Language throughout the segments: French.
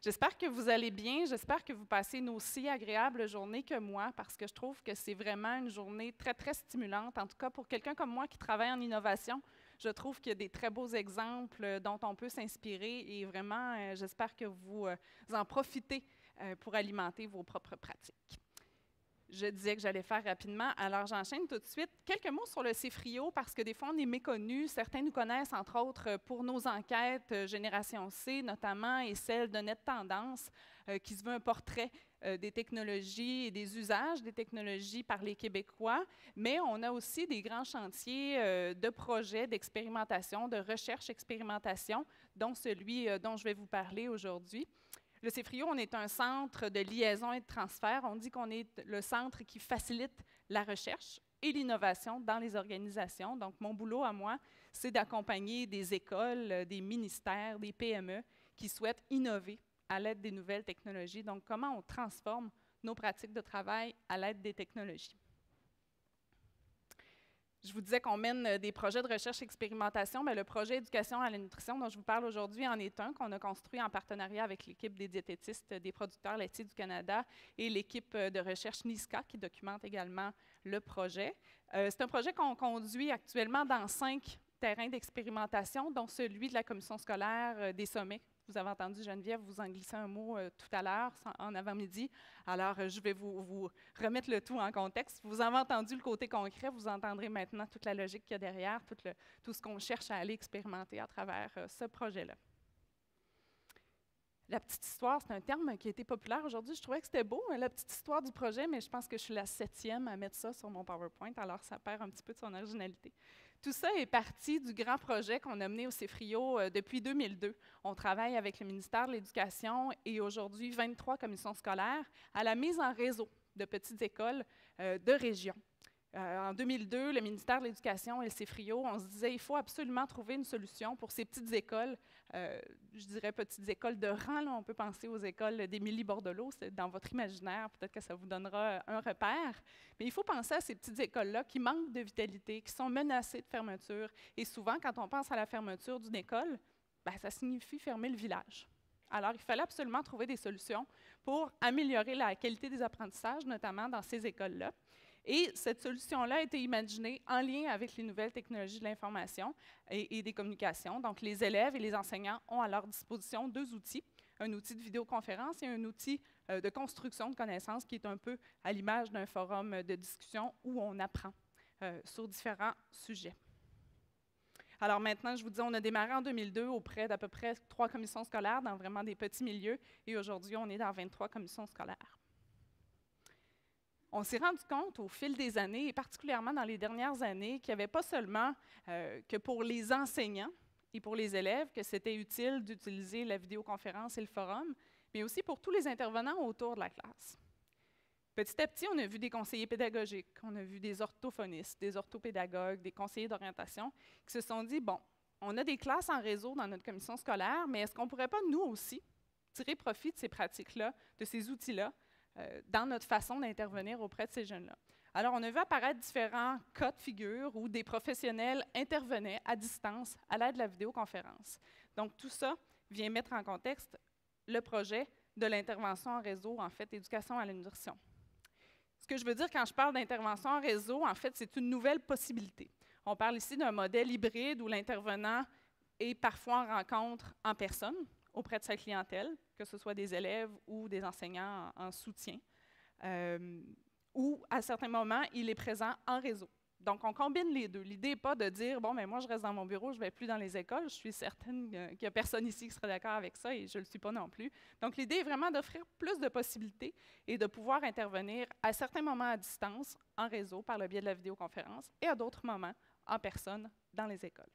J'espère que vous allez bien, j'espère que vous passez une aussi agréable journée que moi, parce que je trouve que c'est vraiment une journée très, très stimulante. En tout cas, pour quelqu'un comme moi qui travaille en innovation, je trouve qu'il y a des très beaux exemples dont on peut s'inspirer et vraiment, j'espère que vous en profitez pour alimenter vos propres pratiques. Je disais que j'allais faire rapidement, alors j'enchaîne tout de suite. Quelques mots sur le CFRIO, parce que des fois on est méconnu. Certains nous connaissent, entre autres, pour nos enquêtes Génération C, notamment, et celle de Net Tendance, qui se veut un portrait des technologies et des usages des technologies par les Québécois. Mais on a aussi des grands chantiers de projets, d'expérimentation, de recherche-expérimentation, dont celui dont je vais vous parler aujourd'hui. Le CFRIO, on est un centre de liaison et de transfert. On dit qu'on est le centre qui facilite la recherche et l'innovation dans les organisations. Donc, mon boulot à moi, c'est d'accompagner des écoles, des ministères, des PME qui souhaitent innover à l'aide des nouvelles technologies. Donc, comment on transforme nos pratiques de travail à l'aide des technologies. Je vous disais qu'on mène des projets de recherche et expérimentation. Bien, le projet Éducation à la nutrition dont je vous parle aujourd'hui en est un qu'on a construit en partenariat avec l'équipe des diététistes des producteurs laitiers du Canada et l'équipe de recherche NISCA qui documente également le projet. C'est un projet qu'on conduit actuellement dans 5 terrains d'expérimentation, dont celui de la commission scolaire des sommets. Vous avez entendu Geneviève vous en glisser un mot tout à l'heure, en avant-midi. Alors, je vais vous remettre le tout en contexte. Vous avez entendu le côté concret, vous entendrez maintenant toute la logique qu'il y a derrière, tout ce qu'on cherche à aller expérimenter à travers ce projet-là. La petite histoire, c'est un terme qui a été populaire aujourd'hui. Je trouvais que c'était beau, la petite histoire du projet, mais je pense que je suis la 7e à mettre ça sur mon PowerPoint, alors ça perd un petit peu de son originalité. Tout ça est parti du grand projet qu'on a mené au CFRIO depuis 2002. On travaille avec le ministère de l'Éducation et aujourd'hui 23 commissions scolaires à la mise en réseau de petites écoles de région. En 2002, le ministère de l'Éducation et le CFRIO, on se disait qu'il faut absolument trouver une solution pour ces petites écoles, je dirais petites écoles de rang, là, on peut penser aux écoles d'Émilie Bordelot, c'est dans votre imaginaire, peut-être que ça vous donnera un repère, mais il faut penser à ces petites écoles-là qui manquent de vitalité, qui sont menacées de fermeture, et souvent, quand on pense à la fermeture d'une école, bien, ça signifie fermer le village. Alors, il fallait absolument trouver des solutions pour améliorer la qualité des apprentissages, notamment dans ces écoles-là. Et cette solution-là a été imaginée en lien avec les nouvelles technologies de l'information et des communications. Donc, les élèves et les enseignants ont à leur disposition 2 outils, un outil de vidéoconférence et un outil de construction de connaissances qui est un peu à l'image d'un forum de discussion où on apprend sur différents sujets. Alors maintenant, je vous dis, on a démarré en 2002 auprès d'à peu près 3 commissions scolaires dans vraiment des petits milieux et aujourd'hui, on est dans 23 commissions scolaires. On s'est rendu compte au fil des années, et particulièrement dans les dernières années, qu'il n'y avait pas seulement que pour les enseignants et pour les élèves que c'était utile d'utiliser la vidéoconférence et le forum, mais aussi pour tous les intervenants autour de la classe. Petit à petit, on a vu des conseillers pédagogiques, on a vu des orthophonistes, des orthopédagogues, des conseillers d'orientation qui se sont dit, bon, on a des classes en réseau dans notre commission scolaire, mais est-ce qu'on ne pourrait pas, nous aussi, tirer profit de ces pratiques-là, de ces outils-là, dans notre façon d'intervenir auprès de ces jeunes-là. Alors, on a vu apparaître différents cas de figure où des professionnels intervenaient à distance à l'aide de la vidéoconférence. Donc, tout ça vient mettre en contexte le projet de l'intervention en réseau, en fait, éducation à la nutrition. Ce que je veux dire quand je parle d'intervention en réseau, en fait, c'est une nouvelle possibilité. On parle ici d'un modèle hybride où l'intervenant est parfois en rencontre en personne, auprès de sa clientèle, que ce soit des élèves ou des enseignants en soutien, ou à certains moments, il est présent en réseau. Donc, on combine les deux. L'idée n'est pas de dire, bon, mais moi, je reste dans mon bureau, je ne vais plus dans les écoles. Je suis certaine qu'il n'y a personne ici qui serait d'accord avec ça et je ne le suis pas non plus. Donc, l'idée est vraiment d'offrir plus de possibilités et de pouvoir intervenir à certains moments à distance, en réseau, par le biais de la vidéoconférence, et à d'autres moments, en personne, dans les écoles.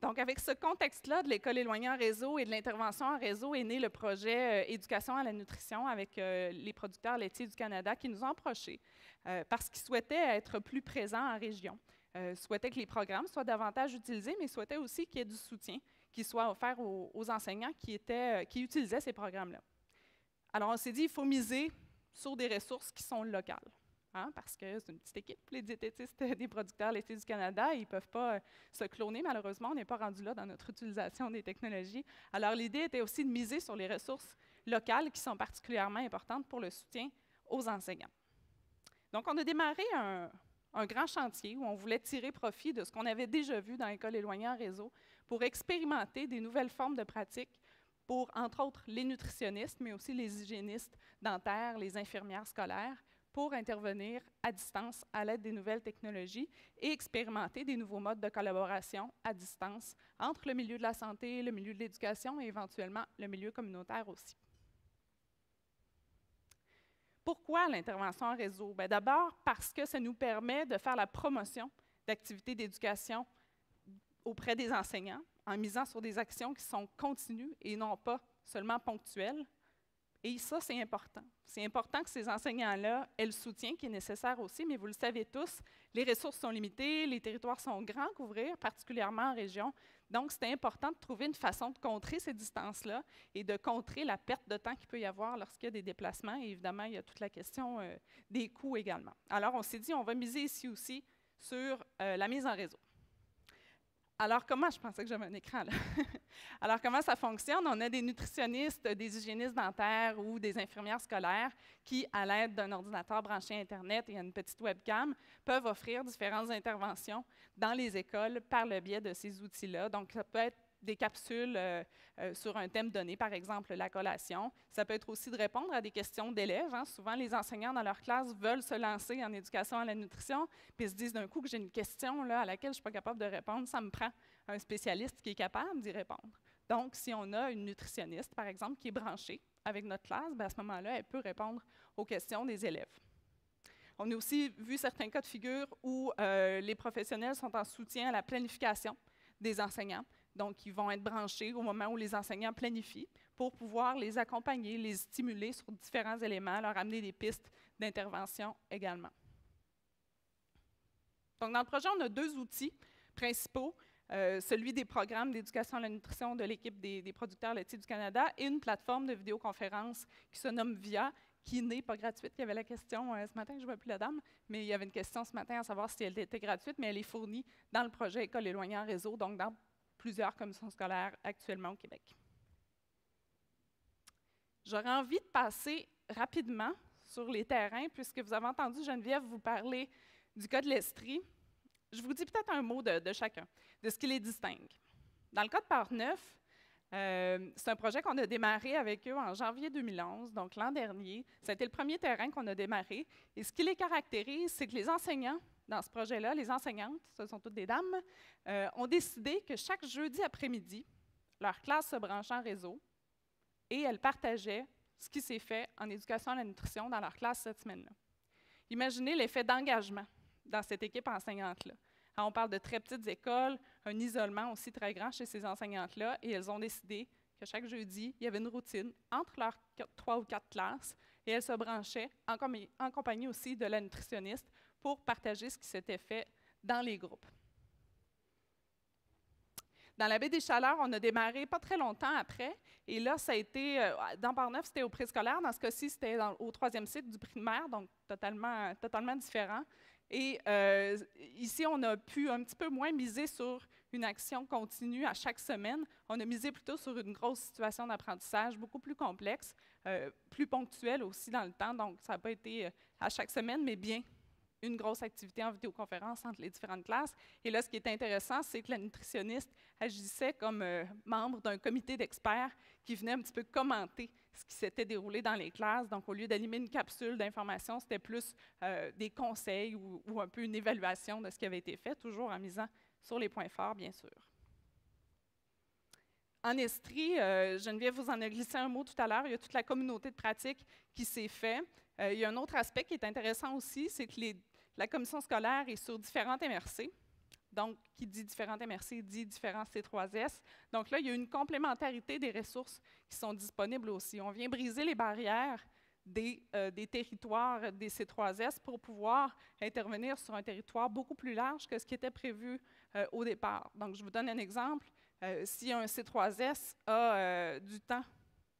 Donc, avec ce contexte-là de l'école éloignée en réseau et de l'intervention en réseau est né le projet Éducation à la nutrition avec les producteurs laitiers du Canada qui nous ont approchés parce qu'ils souhaitaient être plus présents en région, souhaitaient que les programmes soient davantage utilisés, mais souhaitaient aussi qu'il y ait du soutien qui soit offert aux enseignants qui utilisaient ces programmes-là. Alors, on s'est dit, il faut miser sur des ressources qui sont locales. hein, parce que c'est une petite équipe, les diététistes des producteurs laitiers du Canada. Ils ne peuvent pas se cloner, malheureusement. On n'est pas rendu là dans notre utilisation des technologies. Alors, l'idée était aussi de miser sur les ressources locales qui sont particulièrement importantes pour le soutien aux enseignants. Donc, on a démarré un grand chantier où on voulait tirer profit de ce qu'on avait déjà vu dans l'école éloignée en réseau pour expérimenter des nouvelles formes de pratiques pour, entre autres, les nutritionnistes, mais aussi les hygiénistes dentaires, les infirmières scolaires, pour intervenir à distance à l'aide des nouvelles technologies et expérimenter des nouveaux modes de collaboration à distance entre le milieu de la santé, le milieu de l'éducation et éventuellement le milieu communautaire aussi. Pourquoi l'intervention en réseau? D'abord, parce que ça nous permet de faire la promotion d'activités d'éducation auprès des enseignants, en misant sur des actions qui sont continues et non pas seulement ponctuelles. Et ça, c'est important. C'est important que ces enseignants-là aient le soutien qui est nécessaire aussi, mais vous le savez tous, les ressources sont limitées, les territoires sont grands à couvrir, particulièrement en région. Donc, c'est important de trouver une façon de contrer ces distances-là et de contrer la perte de temps qu'il peut y avoir lorsqu'il y a des déplacements. Et évidemment, il y a toute la question des coûts également. Alors, on s'est dit, on va miser ici aussi sur la mise en réseau. Alors, comment, je pensais que j'avais un écran là. Alors, comment ça fonctionne? On a des nutritionnistes, des hygiénistes dentaires ou des infirmières scolaires qui, à l'aide d'un ordinateur branché à Internet et à une petite webcam, peuvent offrir différentes interventions dans les écoles par le biais de ces outils-là. Donc, ça peut être des capsules sur un thème donné, par exemple la collation. Ça peut être aussi de répondre à des questions d'élèves. Hein. Souvent, les enseignants dans leur classe veulent se lancer en éducation à la nutrition, puis ils se disent d'un coup que j'ai une question là, à laquelle je ne suis pas capable de répondre. Ça me prend un spécialiste qui est capable d'y répondre. Donc, si on a une nutritionniste, par exemple, qui est branchée avec notre classe, à ce moment-là, elle peut répondre aux questions des élèves. On a aussi vu certains cas de figure où les professionnels sont en soutien à la planification des enseignants. Donc, ils vont être branchés au moment où les enseignants planifient pour pouvoir les accompagner, les stimuler sur différents éléments, leur amener des pistes d'intervention également. Donc, dans le projet, on a deux outils principaux, celui des programmes d'éducation à la nutrition de l'équipe des producteurs laitiers du Canada et une plateforme de vidéoconférence qui se nomme VIA, qui n'est pas gratuite. Il y avait la question ce matin, je ne vois plus la dame, mais il y avait une question ce matin à savoir si elle était gratuite, mais elle est fournie dans le projet École éloignée en réseau, donc dans plusieurs commissions scolaires actuellement au Québec. J'aurais envie de passer rapidement sur les terrains, puisque vous avez entendu Geneviève vous parler du cas de l'Estrie. Je vous dis peut-être un mot de chacun, de ce qui les distingue. Dans le cas de Port-Neuf, c'est un projet qu'on a démarré avec eux en janvier 2011, donc l'an dernier. Ça a été le premier terrain qu'on a démarré. Et ce qui les caractérise, c'est que les enseignants dans ce projet-là, les enseignantes, ce sont toutes des dames, ont décidé que chaque jeudi après-midi, leur classe se branchait en réseau et elles partageaient ce qui s'est fait en éducation à la nutrition dans leur classe cette semaine-là. Imaginez l'effet d'engagement dans cette équipe enseignante-là. On parle de très petites écoles, un isolement aussi très grand chez ces enseignantes-là, et elles ont décidé que chaque jeudi, il y avait une routine entre leurs 3 ou 4 classes, et elles se branchaient en compagnie aussi de la nutritionniste pour partager ce qui s'était fait dans les groupes. Dans la baie des Chaleurs, on a démarré pas très longtemps après, et là, ça a été, dans Port-Neuf, c'était au préscolaire. Dans ce cas-ci, c'était au 3e cycle du primaire, donc totalement différent. Et ici, on a pu un petit peu moins miser sur une action continue à chaque semaine. On a misé plutôt sur une grosse situation d'apprentissage beaucoup plus complexe, plus ponctuelle aussi dans le temps. Donc, ça n'a pas été à chaque semaine, mais bien une grosse activité en vidéoconférence entre les différentes classes. Et là, ce qui est intéressant, c'est que la nutritionniste agissait comme membre d'un comité d'experts qui venait un petit peu commenter ce qui s'était déroulé dans les classes. Donc, au lieu d'animer une capsule d'information, c'était plus des conseils ou un peu une évaluation de ce qui avait été fait, toujours en misant sur les points forts, bien sûr. En Estrie, Geneviève vous en a glissé un mot tout à l'heure, il y a toute la communauté de pratique qui s'est faite. Il y a un autre aspect qui est intéressant aussi, c'est que la commission scolaire est sur différentes MRC. Donc, qui dit différentes MRC dit différents C3S. Donc là, il y a une complémentarité des ressources qui sont disponibles aussi. On vient briser les barrières des territoires des C3S pour pouvoir intervenir sur un territoire beaucoup plus large que ce qui était prévu au départ. Donc, je vous donne un exemple. Si un C3S a du temps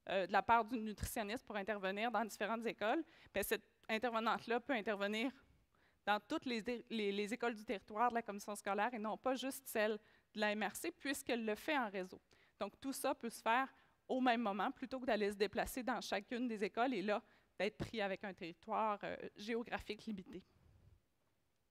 de la part d'une nutritionniste pour intervenir dans différentes écoles, bien, cette intervenante-là peut intervenir dans toutes les écoles du territoire de la commission scolaire et non pas juste celle de la MRC, puisqu'elle le fait en réseau. Donc, tout ça peut se faire au même moment, plutôt que d'aller se déplacer dans chacune des écoles et là, d'être pris avec un territoire géographique limité.